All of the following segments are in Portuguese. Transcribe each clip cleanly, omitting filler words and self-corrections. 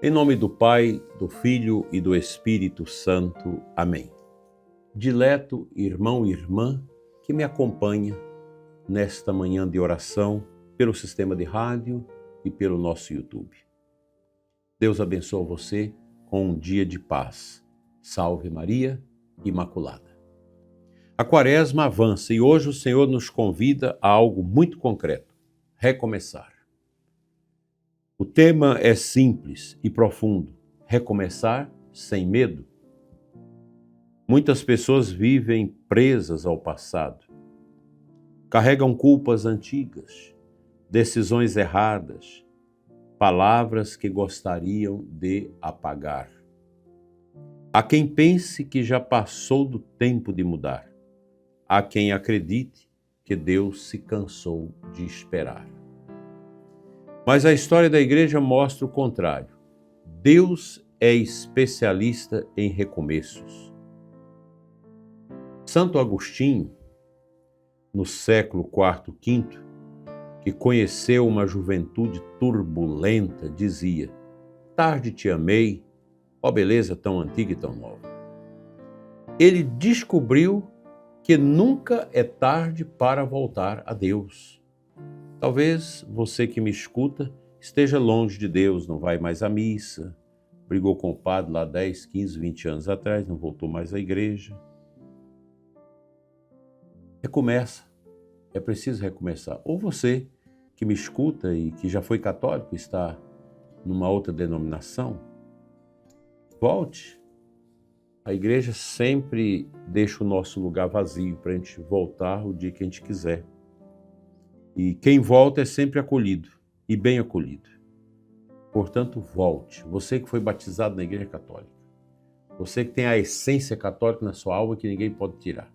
Em nome do Pai, do Filho e do Espírito Santo. Amém. Dileto irmão e irmã que me acompanha nesta manhã de oração pelo sistema de rádio e pelo nosso YouTube. Deus abençoe você com um dia de paz. Salve Maria Imaculada. A Quaresma avança e hoje o Senhor nos convida a algo muito concreto: recomeçar. O tema é simples e profundo: recomeçar sem medo. Muitas pessoas vivem presas ao passado, carregam culpas antigas, decisões erradas, palavras que gostariam de apagar. Há quem pense que já passou do tempo de mudar. Há quem acredite que Deus se cansou de esperar. Mas a história da igreja mostra o contrário. Deus é especialista em recomeços. Santo Agostinho, no século IV, V, que conheceu uma juventude turbulenta, dizia: tarde te amei, ó beleza tão antiga e tão nova. Ele descobriu que nunca é tarde para voltar a Deus. Talvez você que me escuta esteja longe de Deus, não vai mais à missa, brigou com o padre lá 10, 15, 20 anos atrás, não voltou mais à igreja. Recomeça, é preciso recomeçar. Ou você que me escuta e que já foi católico, está numa outra denominação, volte. A igreja sempre deixa o nosso lugar vazio para a gente voltar o dia que a gente quiser. E quem volta é sempre acolhido e bem acolhido. Portanto, volte. Você que foi batizado na Igreja Católica. Você que tem a essência católica na sua alma que ninguém pode tirar.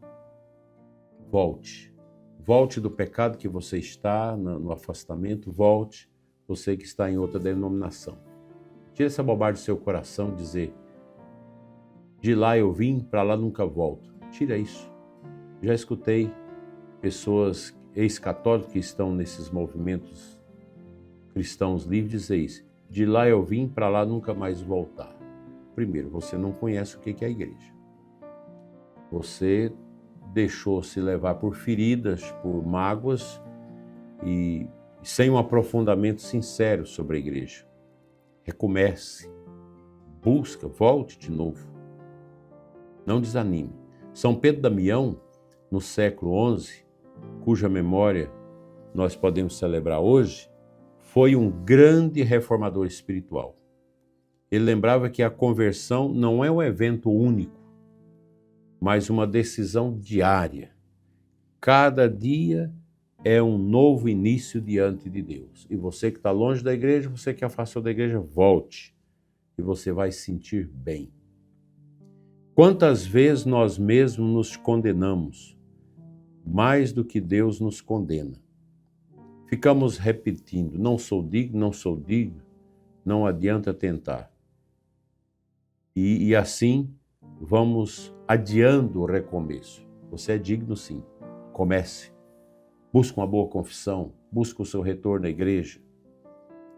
Volte. Volte do pecado que você está, no afastamento. Volte. Você que está em outra denominação. Tire essa bobagem do seu coração, dizer: de lá eu vim, para lá nunca volto. Tira isso. Já escutei pessoas ex-católicos que estão nesses movimentos cristãos livres dizer isso: de lá eu vim, para lá nunca mais voltar. Primeiro, você não conhece o que é a igreja. Você deixou-se levar por feridas, por mágoas e sem um aprofundamento sincero sobre a igreja. Recomece, busca, volte de novo. Não desanime. São Pedro Damião, no século XI, cuja memória nós podemos celebrar hoje, foi um grande reformador espiritual. Ele lembrava que a conversão não é um evento único, mas uma decisão diária. Cada dia é um novo início diante de Deus. E você que está longe da igreja, você que afastou da igreja, volte. E você vai se sentir bem. Quantas vezes nós mesmos nos condenamos, mais do que Deus nos condena. Ficamos repetindo: não sou digno, não sou digno, não adianta tentar. E assim vamos adiando o recomeço. Você é digno sim, comece. Busque uma boa confissão, busque o seu retorno à igreja,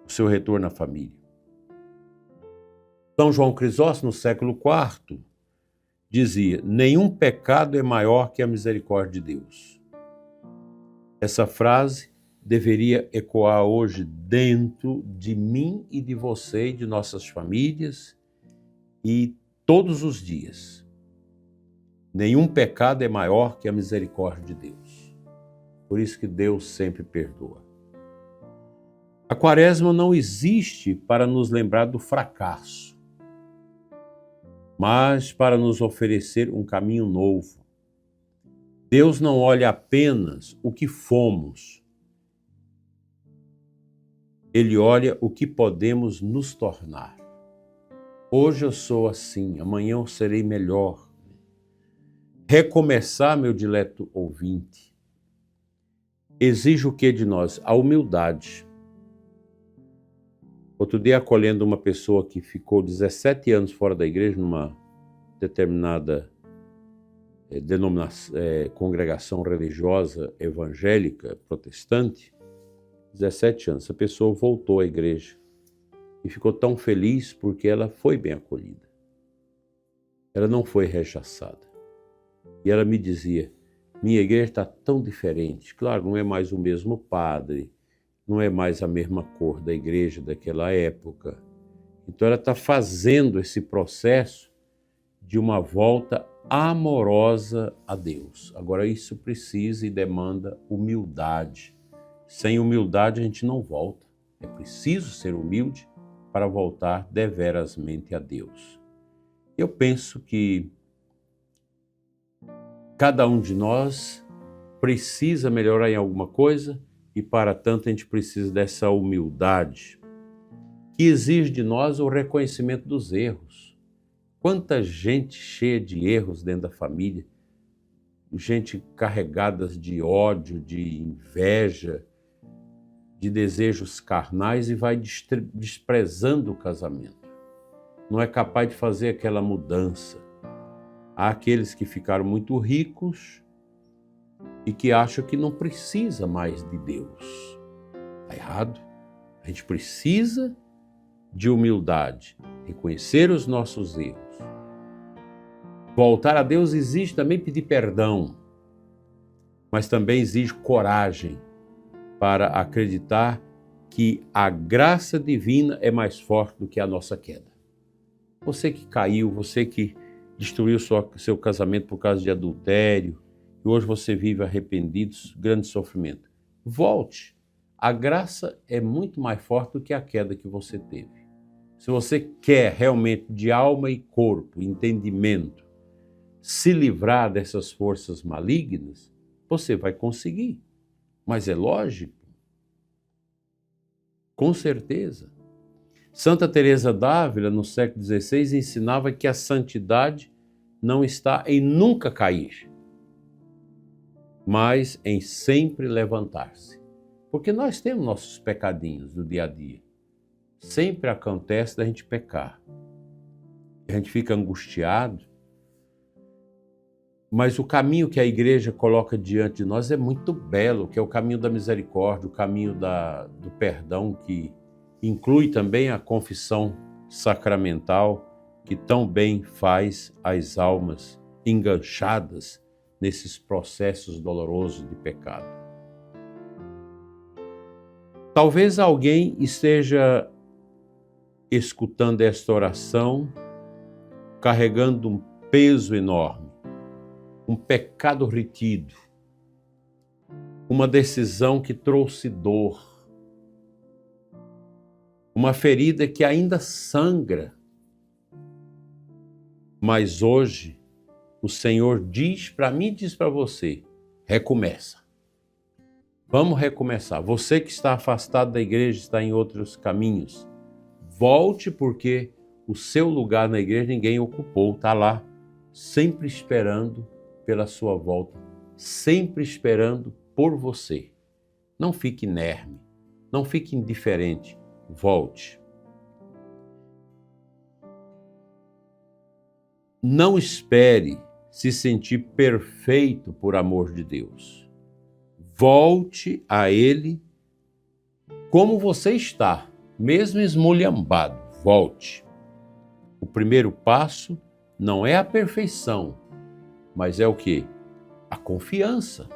o seu retorno à família. São João Crisóstomo, no século IV, dizia: nenhum pecado é maior que a misericórdia de Deus. Essa frase deveria ecoar hoje dentro de mim e de você e de nossas famílias e todos os dias. Nenhum pecado é maior que a misericórdia de Deus. Por isso que Deus sempre perdoa. A Quaresma não existe para nos lembrar do fracasso, mas para nos oferecer um caminho novo. Deus não olha apenas o que fomos. Ele olha o que podemos nos tornar. Hoje eu sou assim, amanhã eu serei melhor. Recomeçar, meu dileto ouvinte, exige o que de nós? A humildade. Outro dia, acolhendo uma pessoa que ficou 17 anos fora da igreja, numa determinada congregação religiosa evangélica protestante, 17 anos, essa pessoa voltou à igreja. e ficou tão feliz porque ela foi bem acolhida. Ela não foi rechaçada. E ela me dizia, minha igreja está tão diferente. Claro, não é mais o mesmo padre, não é mais a mesma cor da igreja daquela época. Então ela está fazendo esse processo de uma volta amorosa a Deus. Agora isso precisa e demanda humildade. Sem humildade a gente não volta. É preciso ser humilde para voltar deverasmente a Deus. Eu penso que cada um de nós precisa melhorar em alguma coisa e para tanto a gente precisa dessa humildade que exige de nós o reconhecimento dos erros. Quanta gente cheia de erros dentro da família, gente carregada de ódio, de inveja, de desejos carnais e vai desprezando o casamento. Não é capaz de fazer aquela mudança. Há aqueles que ficaram muito ricos e que acham que não precisa mais de Deus. Está errado. A gente precisa de humildade, reconhecer os nossos erros. Voltar a Deus exige também pedir perdão, mas também exige coragem para acreditar que a graça divina é mais forte do que a nossa queda. Você que caiu, você que destruiu seu casamento por causa de adultério, e hoje você vive arrependido, grande sofrimento. Volte. A graça é muito mais forte do que a queda que você teve. Se você quer realmente de alma e corpo, entendimento, se livrar dessas forças malignas, você vai conseguir. Mas é lógico. Com certeza. Santa Teresa d'Ávila, no século XVI, ensinava que a santidade não está em nunca cair, mas em sempre levantar-se. Porque nós temos nossos pecadinhos do dia a dia. Sempre acontece da gente pecar. A gente fica angustiado, mas o caminho que a igreja coloca diante de nós é muito belo, que é o caminho da misericórdia, o caminho do perdão, que inclui também a confissão sacramental, que tão bem faz as almas enganchadas nesses processos dolorosos de pecado. Talvez alguém esteja escutando esta oração, carregando um peso enorme, um pecado retido, uma decisão que trouxe dor, uma ferida que ainda sangra. Mas hoje o Senhor diz para mim e diz para você, recomeça. Vamos recomeçar. Você que está afastado da igreja, está em outros caminhos, volte, porque o seu lugar na igreja ninguém ocupou, está lá, sempre esperando pela sua volta, sempre esperando por você. Não fique inerme, não fique indiferente, volte. Não espere se sentir perfeito por amor de Deus. Volte a Ele como você está, mesmo esmolhambado, volte. O primeiro passo não é a perfeição, mas é o quê? A confiança.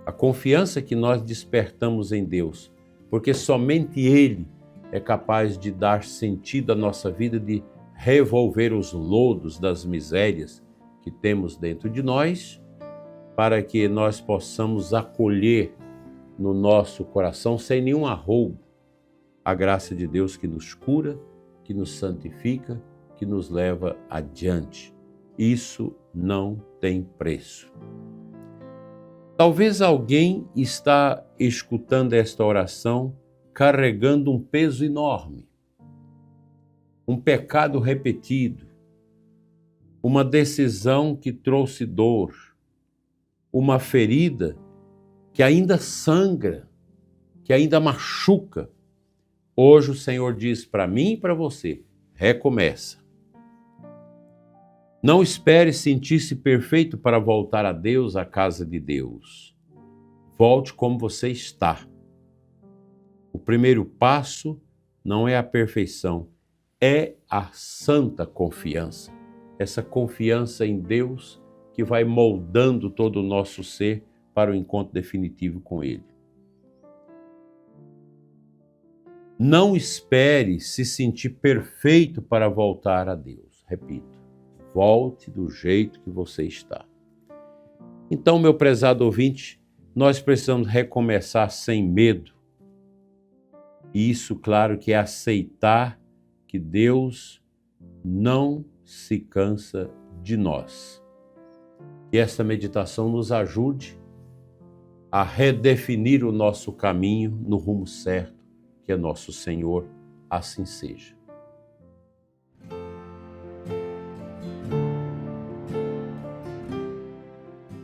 A confiança que nós despertamos em Deus, porque somente Ele é capaz de dar sentido à nossa vida, de revolver os lodos das misérias que temos dentro de nós, para que nós possamos acolher no nosso coração, sem nenhum arroubo, a graça de Deus que nos cura, que nos santifica, que nos leva adiante. Isso não tem preço. Talvez alguém está escutando esta oração carregando um peso enorme, um pecado repetido, uma decisão que trouxe dor, uma ferida que ainda sangra, que ainda machuca. Hoje o Senhor diz para mim e para você, recomeça. Não espere sentir-se perfeito para voltar a Deus, à casa de Deus. Volte como você está. O primeiro passo não é a perfeição, é a santa confiança. Essa confiança em Deus que vai moldando todo o nosso ser para o encontro definitivo com Ele. Não espere se sentir perfeito para voltar a Deus. Repito, volte do jeito que você está. Então, meu prezado ouvinte, nós precisamos recomeçar sem medo. E isso, claro, que é aceitar que Deus não se cansa de nós. Que essa meditação nos ajude a redefinir o nosso caminho no rumo certo, que é nosso Senhor, assim seja.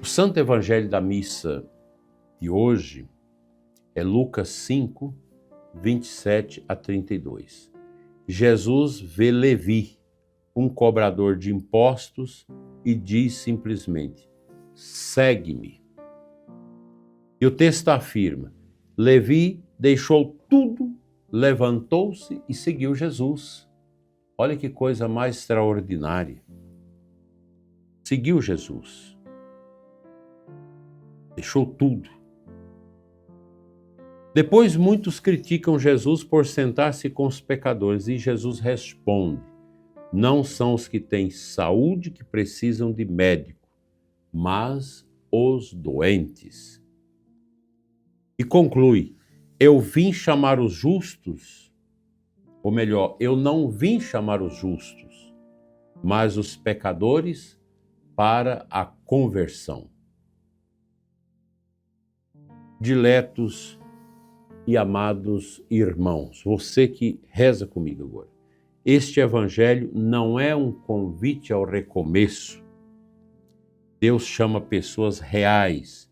O Santo Evangelho da Missa de hoje é Lucas 5, 27 a 32. Jesus vê Levi, um cobrador de impostos, e diz simplesmente: segue-me. E o texto afirma: Levi deixou tudo, levantou-se e seguiu Jesus. Olha que coisa mais extraordinária. Seguiu Jesus. Deixou tudo. Depois muitos criticam Jesus por sentar-se com os pecadores e Jesus responde: não são os que têm saúde que precisam de médico, mas os doentes. E conclui: eu vim chamar os justos, ou melhor, eu não vim chamar os justos, mas os pecadores para a conversão. Diletos e amados irmãos, você que reza comigo agora, este evangelho não é um convite ao recomeço. Deus chama pessoas reais,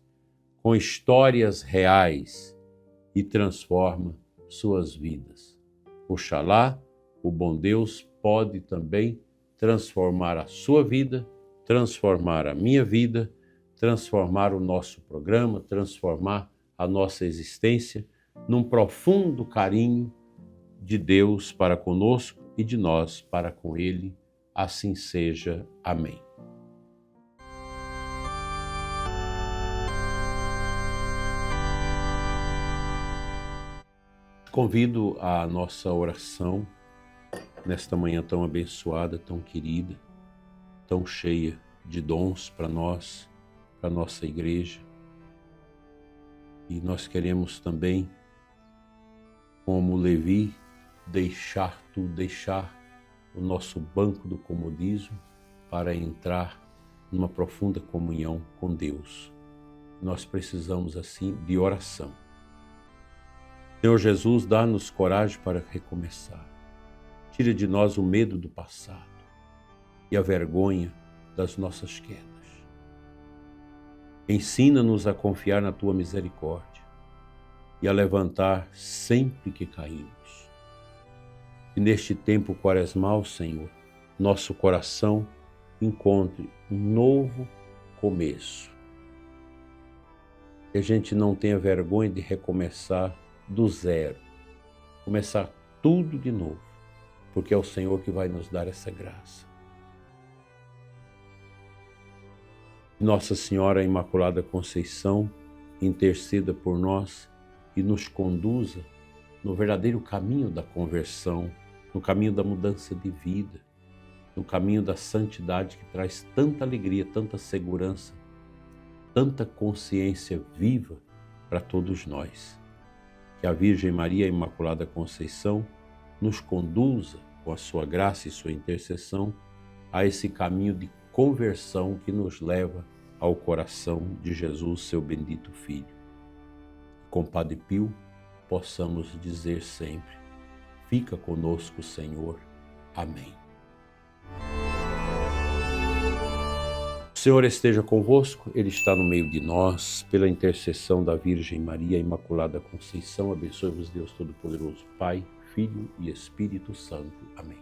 com histórias reais, e transforma suas vidas. Oxalá, o bom Deus pode também transformar a sua vida, transformar a minha vida, transformar o nosso programa, transformar a nossa existência num profundo carinho de Deus para conosco e de nós para com Ele. Assim seja. Amém. Convido à nossa oração nesta manhã tão abençoada, tão querida, tão cheia de dons para nós, para a nossa igreja. E nós queremos também, como Levi, deixar o nosso banco do comodismo para entrar numa profunda comunhão com Deus. Nós precisamos, assim, de oração. Senhor Jesus, dá-nos coragem para recomeçar. Tira de nós o medo do passado e a vergonha das nossas quedas. Ensina-nos a confiar na Tua misericórdia e a levantar sempre que caímos. E neste tempo quaresmal, Senhor, nosso coração encontre um novo começo. Que a gente não tenha vergonha de recomeçar do zero, começar tudo de novo, porque é o Senhor que vai nos dar essa graça. Nossa Senhora Imaculada Conceição, interceda por nós e nos conduza no verdadeiro caminho da conversão, no caminho da mudança de vida, no caminho da santidade que traz tanta alegria, tanta segurança, tanta consciência viva para todos nós. Que a Virgem Maria Imaculada Conceição nos conduza com a sua graça e sua intercessão a esse caminho de conversão que nos leva ao coração de Jesus, seu bendito Filho. Com Padre Pio, possamos dizer sempre: fica conosco, Senhor. Amém. O Senhor esteja convosco, Ele está no meio de nós. Pela intercessão da Virgem Maria Imaculada Conceição, abençoe-vos Deus Todo-Poderoso, Pai, Filho e Espírito Santo. Amém.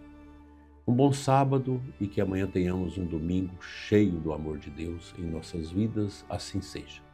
Um bom sábado e que amanhã tenhamos um domingo cheio do amor de Deus em nossas vidas, assim seja.